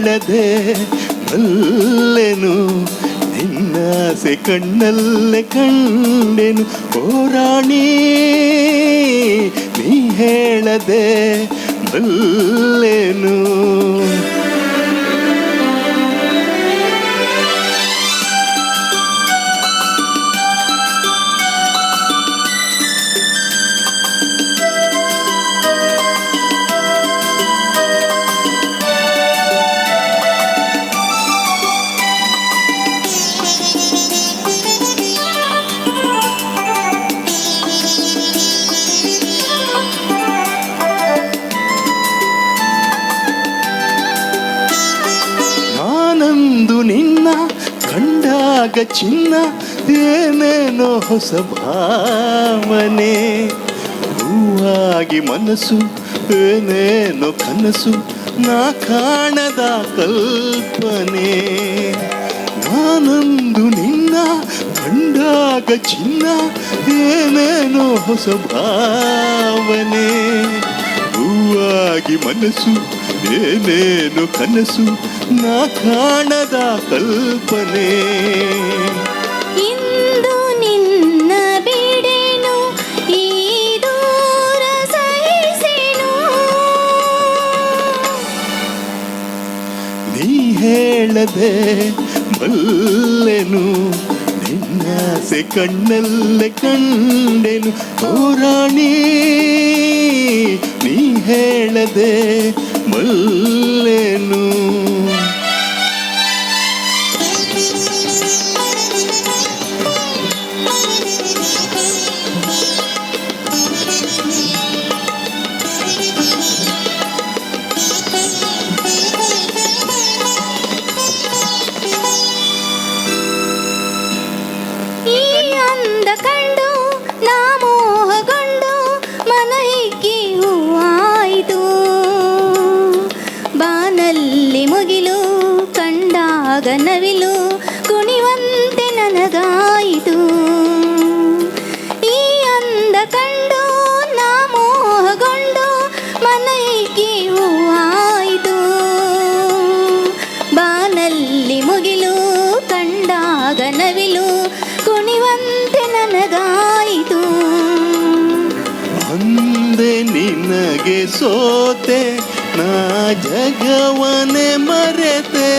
ಹೇಳದೆ ಬಲ್ಲೆನು ನಿನ್ನಾಸೆ ಕಣ್ಣಲ್ಲೇ ಕಂಡೆನು ಓ ರಾಣಿ ನೀ ಹೇಳದೆ ಬಲ್ಲೆನು. ನಾನಂದು ನಿನ್ನ ಕಂಡಾಗ ಚಿನ್ನ ಏನೇನೋ ಹೊಸ ಭಾವನೆ ಹೂವಾಗಿ ಮನಸ್ಸು ಏನೇನೋ ಕನಸು ನಾ ಕಾಣದ ಕಲ್ಪನೆ. ನಾನಂದು ನಿನ್ನ ಕಂಡಾಗ ಚಿನ್ನ ಏನೇನೋ ಹೊಸ ಭಾವನೆ ಹೂವಾಗಿ ಮನಸ್ಸು ಏನೇನು ಕನಸು ನಾ ಕಾಣದ ಕಲ್ಪನೆ. ಇಂದು ನಿನ್ನ ಬಿಡೆನು ಈ ದೂರ ಸಹಿಸೆನು ನೀ ಹೇಳದೆ ಬಲ್ಲೆನು ನಿನ್ನಾಸೆ ಕಣ್ಣಲ್ಲೇ ಕಂಡೆನು ಓ ರಾಣಿ ನೀ ಹೇಳದೆ ಬಲ್ಲೆನು. ಈ ಅಂದ ಕಂಡು ನಾ ಮೋಹಗೊಂಡು ಮನ ಹಿಗ್ಗಿ ಹೂವಾಯಿತು ಬಾನಲ್ಲಿ ಮುಗಿಲು ಕಂಡಾಗ ನವಿಲು ಕುಣಿವಂತೆ ನನಗಾಯಿತು. ಈ ಅಂದ ಕಂಡು ನಾ ಮೋಹಗೊಂಡು ಮನ ಹಿಗ್ಗಿ ಹೂವಾಯಿತು ಬಾನಲ್ಲಿ ಮುಗಿಲು ಕಂಡಾಗ ನವಿಲು ಕುಣಿವಂತೆ ನನಗಾಯಿತು. ಅಂದೆ ನಿನಗೆ ಸೋತೆ ನಾ ಜಗವನೆ ಮರೆತೆ